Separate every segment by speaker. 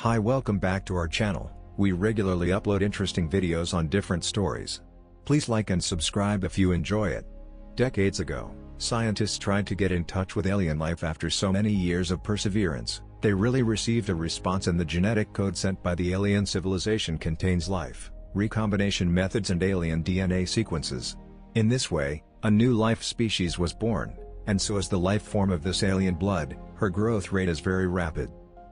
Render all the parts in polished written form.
Speaker 1: Hi, welcome back to our channel. We regularly upload interesting videos on different stories. Please like and subscribe if you enjoy it. Decades ago, scientists tried to get in touch with alien life after so many years of perseverance. They really received a response, and the genetic code sent by the alien civilization contains life, recombination methods and alien DNA sequences. In this way, a new life species was born, and so is the life form of this alien blood. Her growth rate is very rapid.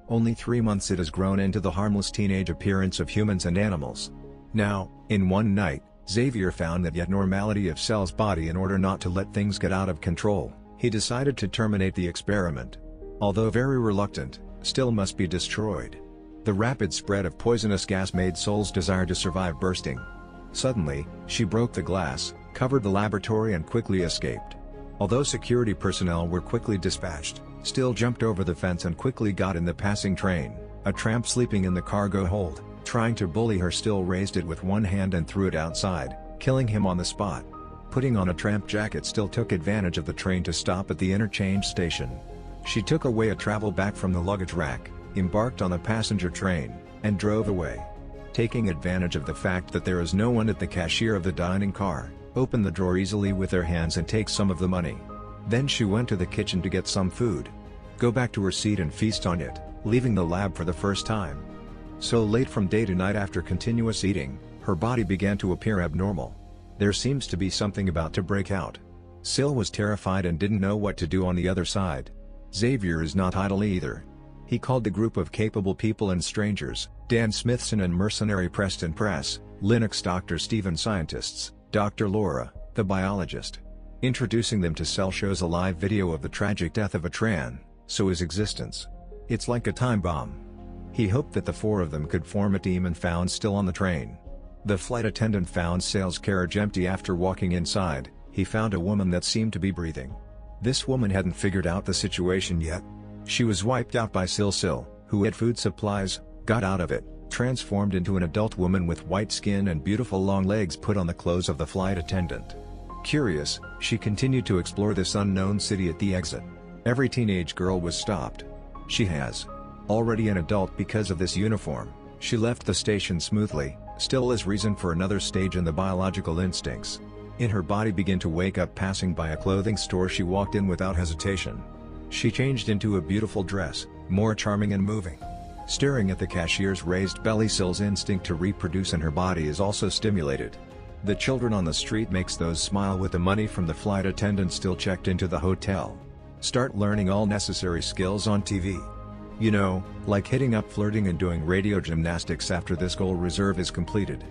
Speaker 1: Only 3 months it has grown into the harmless teenage appearance of humans and animals. Now, in one night, Xavier found that yet normality of Cell's body. In order not to let things get out of control, he decided to terminate the experiment. Although very reluctant, Still must be destroyed. The rapid spread of poisonous gas made Sol's desire to survive bursting. Suddenly, she broke the glass, covered the laboratory and quickly escaped. Although security personnel were quickly dispatched, Still jumped over the fence and quickly got in the passing train. A tramp sleeping in the cargo hold, trying to bully her, Still raised it with one hand and threw it outside, killing him on the spot. Putting on a tramp jacket, Still took advantage of the train to stop at the interchange station. She took away a travel bag from the luggage rack, embarked on the passenger train, and drove away. Taking advantage of the fact that there is no one at the cashier of the dining car, opened the drawer easily with her hands and take some of the money. Then she went to the kitchen to get some food. Go back to her seat and feast on it, leaving the lab for the first time. So late from day to night, after continuous eating, her body began to appear abnormal. There seems to be something about to break out. Sil was terrified and didn't know what to do on the other side. Xavier is not idle either. He called the group of capable people and strangers, Dan Smithson and mercenary Preston Press, Linux Dr. Steven scientists, Dr. Laura, the biologist. Introducing them to Cell shows a live video of the tragic death of a Tran, so his existence. It's like a time bomb. He hoped that the four of them could form a team and found Still on the train. The flight attendant found Cell's carriage empty. After walking inside, he found a woman that seemed to be breathing. This woman hadn't figured out the situation yet. She was wiped out by Sil, who had food supplies, got out of it, transformed into an adult woman with white skin and beautiful long legs, put on the clothes of the flight attendant. Curious, she continued to explore this unknown city. At the exit, every teenage girl was stopped. She has already an adult because of this uniform. She left the station smoothly, still as reason for another stage in the biological instincts. In her body began to wake up. Passing by a clothing store, she walked in without hesitation. She changed into a beautiful dress, more charming and moving. Staring at the cashier's raised belly, Sil's instinct to reproduce in her body is also stimulated. The children on the street makes those smile with the money from the flight attendant. Still checked into the hotel. Start learning all necessary skills on TV. You know, like hitting up, flirting and doing radio gymnastics. After this goal reserve is completed,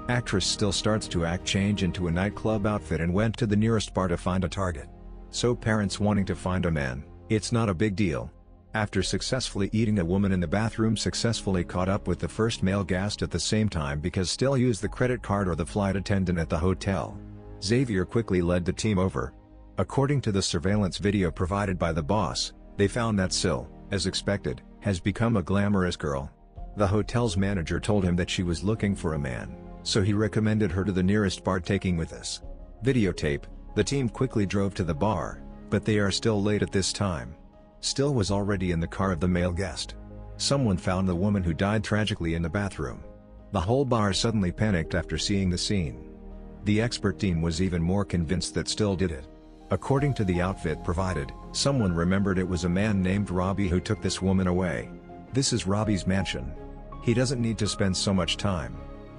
Speaker 1: actress Still starts to act, change into a nightclub outfit and went to the nearest bar to find a target. So parents wanting to find a man, it's not a big deal. After successfully eating, a woman in the bathroom successfully caught up with the first male guest at the same time because Still used the credit card or the flight attendant at the hotel. Xavier quickly led the team over. According to the surveillance video provided by the boss, they found that Sil, as expected, has become a glamorous girl. The hotel's manager told him that she was looking for a man, so he recommended her to the nearest bar. Taking with this videotape, the team quickly drove to the bar, but they are still late at this time. Still was already in the car of the male guest. Someone found the woman who died tragically in the bathroom. The whole bar suddenly panicked after seeing the scene. The expert team was even more convinced that Still did it. According to the outfit provided, someone remembered it was a man named Robbie who took this woman away. This is Robbie's mansion. He doesn't need to spend so much time.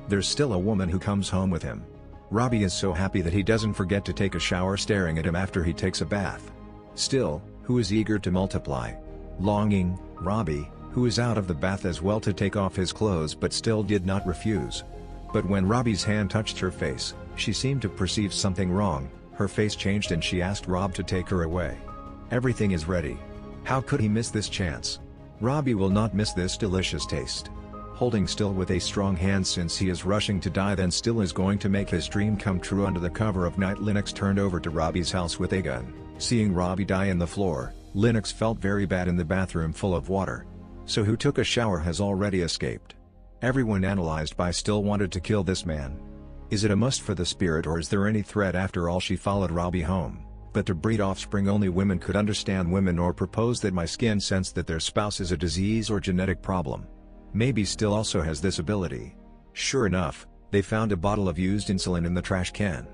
Speaker 1: There's still a woman who comes home with him. Robbie is so happy that he doesn't forget to take a shower, staring at him after he takes a bath. Still, who is eager to multiply. Longing, Robbie, who is out of the bath as well, to take off his clothes, but Still did not refuse. But when Robbie's hand touched her face, she seemed to perceive something wrong. Her face changed and she asked Rob to take her away. Everything is ready. How could he miss this chance? Robbie will not miss this delicious taste. Holding Still with a strong hand since he is rushing to die, then Still is going to make his dream come true. Under the cover of night, Linux turned over to Robbie's house with a gun. Seeing Robbie die in the floor, Linux felt very bad. In the bathroom full of water. So who took a shower has already escaped. Everyone analyzed by Still wanted to kill this man. Is it a must for the spirit, or is there any threat? After all, she followed Robbie home, but to breed offspring. Only women could understand women or propose that my skin sense that their spouse is a disease or genetic problem. Maybe Still also has this ability. Sure enough, they found a bottle of used insulin in the trash can.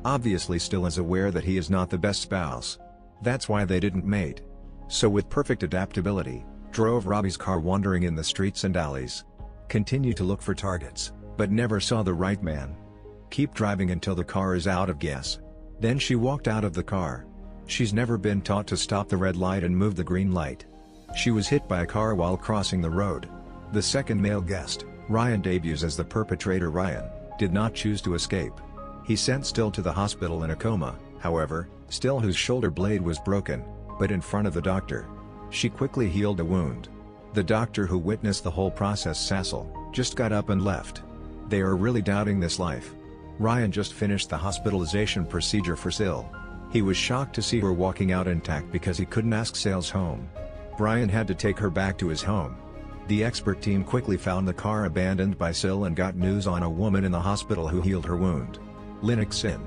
Speaker 1: Obviously Still is aware that he is not the best spouse. That's why they didn't mate. So with perfect adaptability, drove Robbie's car wandering in the streets and alleys. Continued to look for targets, but never saw the right man. Keep driving until the car is out of gas. Then she walked out of the car. She's never been taught to stop the red light and move the green light. She was hit by a car while crossing the road. The second male guest, Ryan, debuts as the perpetrator. Ryan did not choose to escape. He sent Still to the hospital in a coma, however, Still, whose shoulder blade was broken, but in front of the doctor. She quickly healed the wound. The doctor, who witnessed the whole process, Cecil, just got up and left. They are really doubting this life. Ryan just finished the hospitalization procedure for Sil. He was shocked to see her walking out intact because he couldn't ask Sil's home. Brian had to take her back to his home. The expert team quickly found the car abandoned by Sil and got news on a woman in the hospital who healed her wound. Linux and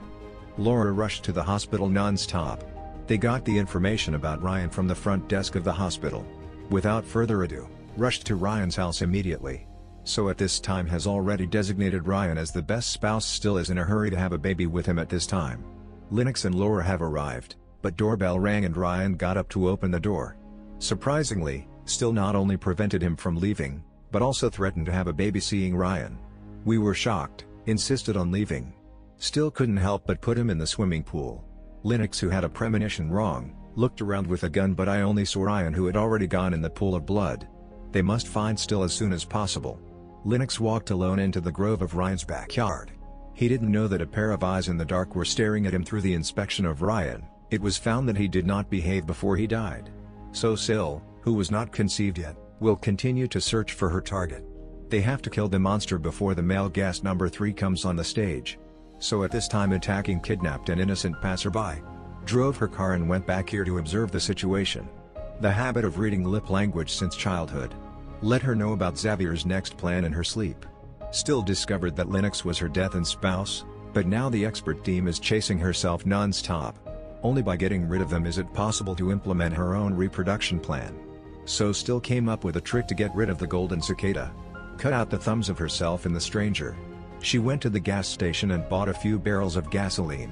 Speaker 1: Laura rushed to the hospital non-stop. They got the information about Ryan from the front desk of the hospital. Without further ado, rushed to Ryan's house immediately. So at this time has already designated Ryan as the best spouse. Still is in a hurry to have a baby with him at this time. Linux and Laura have arrived, but doorbell rang and Ryan got up to open the door. Surprisingly, Still not only prevented him from leaving, but also threatened to have a baby. Seeing Ryan, we were shocked, insisted on leaving. Still couldn't help but put him in the swimming pool. Linux, who had a premonition wrong, looked around with a gun, but I only saw Ryan, who had already gone in the pool of blood. They must find Still as soon as possible. Linux walked alone into the grove of Ryan's backyard. He didn't know that a pair of eyes in the dark were staring at him through the inspection of Ryan. It was found that he did not behave before he died. So Sil, who was not conceived yet, will continue to search for her target. They have to kill the monster before the male guest number 3 comes on the stage. So at this time, attacking kidnapped an innocent passerby. Drove her car and went back here to observe the situation. The habit of reading lip language since childhood. Let her know about Xavier's next plan in her sleep. Still discovered that Linux was her death and spouse, but now the expert team is chasing herself non-stop. Only by getting rid of them is it possible to implement her own reproduction plan. So Still came up with a trick to get rid of the golden cicada. Cut out the thumbs of herself and the stranger. She went to the gas station and bought a few barrels of gasoline.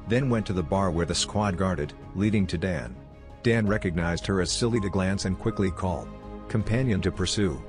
Speaker 1: Then went to the bar where the squad guarded, leading to Dan. Dan recognized her as Silly to glance and quickly called companion to pursue.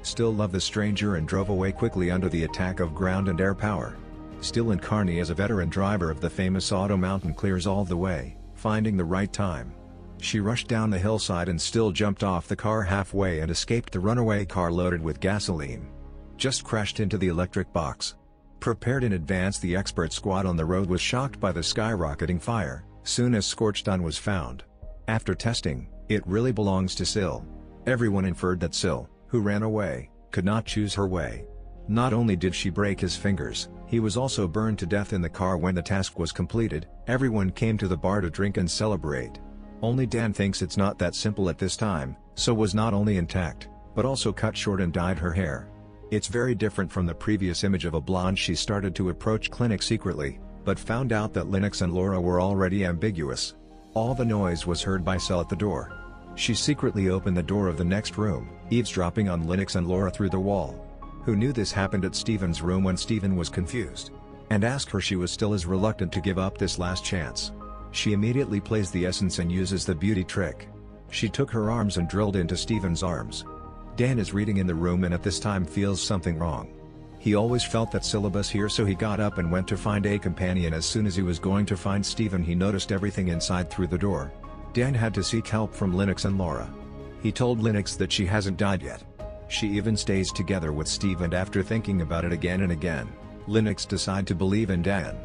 Speaker 1: Still loved the stranger and drove away quickly under the attack of ground and air power. Still, and Carney, as a veteran driver of the famous Auto Mountain, clears all the way, finding the right time. She rushed down the hillside and Still jumped off the car halfway and escaped the runaway car loaded with gasoline. Just crashed into the electric box. Prepared in advance, the expert squad on the road was shocked by the skyrocketing fire, soon as scorched on was found. After testing, it really belongs to Sil. Everyone inferred that Sil, who ran away, could not choose her way. Not only did she break his fingers, he was also burned to death in the car. When the task was completed, everyone came to the bar to drink and celebrate. Only Dan thinks it's not that simple at this time, so was not only intact, but also cut short and dyed her hair. It's very different from the previous image of a blonde. She started to approach clinic secretly, but found out that Linux and Laura were already ambiguous. All the noise was heard by Sil at the door. She secretly opened the door of the next room, eavesdropping on Linux and Laura through the wall. Who knew this happened at Steven's room when Steven was confused, and asked her she was still as reluctant to give up this last chance. She immediately plays the essence and uses the beauty trick. She took her arms and drilled into Steven's arms. Dan is reading in the room and at this time feels something wrong. He always felt that syllabus here, so he got up and went to find a companion. As soon as he was going to find Steven, he noticed everything inside through the door. Dan had to seek help from Linux and Laura. He told Linux that she hasn't died yet. She even stays together with Steve, and after thinking about it again and again, Linux decide to believe in Dan.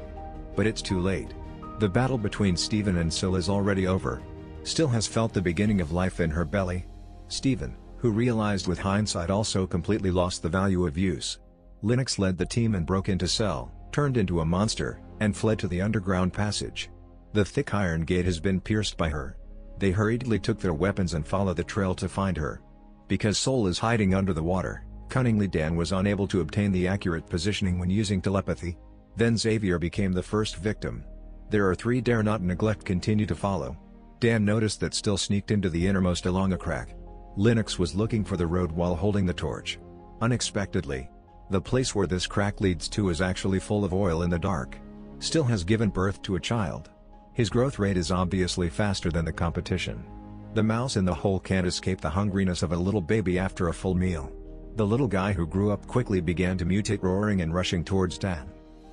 Speaker 1: But it's too late. The battle between Steven and Sil is already over. Still has felt the beginning of life in her belly. Steven, who realized with hindsight, also completely lost the value of use. Linux led the team and broke into Sil, turned into a monster, and fled to the underground passage. The thick iron gate has been pierced by her. They hurriedly took their weapons and followed the trail to find her. Because Sol is hiding under the water, cunningly Dan was unable to obtain the accurate positioning when using telepathy. Then Xavier became the first victim. There are 3. Dare not neglect continue to follow. Dan noticed that Still sneaked into the innermost along a crack. Linux was looking for the road while holding the torch. Unexpectedly, the place where this crack leads to is actually full of oil in the dark. Still has given birth to a child. His growth rate is obviously faster than the competition. The mouse in the hole can't escape the hungriness of a little baby after a full meal. The little guy who grew up quickly began to mutate, roaring and rushing towards Dan.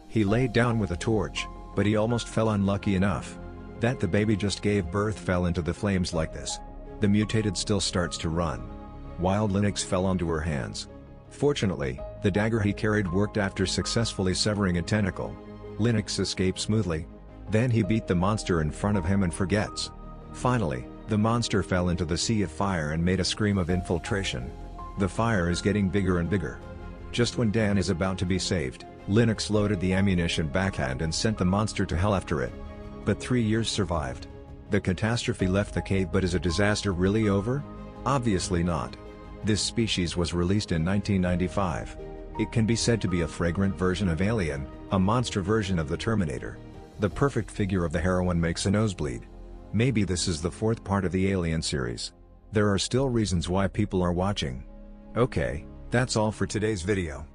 Speaker 1: He laid down with a torch, but he almost fell. Unlucky enough that the baby just gave birth fell into the flames like this. The mutated still starts to run. Wild Linux fell onto her hands. Fortunately, the dagger he carried worked after successfully severing a tentacle. Linux escaped smoothly. Then he beat the monster in front of him and forgets. Finally, the monster fell into the sea of fire and made a scream of infiltration. The fire is getting bigger and bigger. Just when Dan is about to be saved, Linux loaded the ammunition backhand and sent the monster to hell after it. But 3 years survived. The catastrophe left the cave, but is a disaster really over? Obviously not. This species was released in 1995. It can be said to be a fragrant version of Alien, a monster version of the Terminator. The perfect figure of the heroine makes a nosebleed. Maybe this is the 4th part of the Alien series. There are still reasons why people are watching. Okay, that's all for today's video.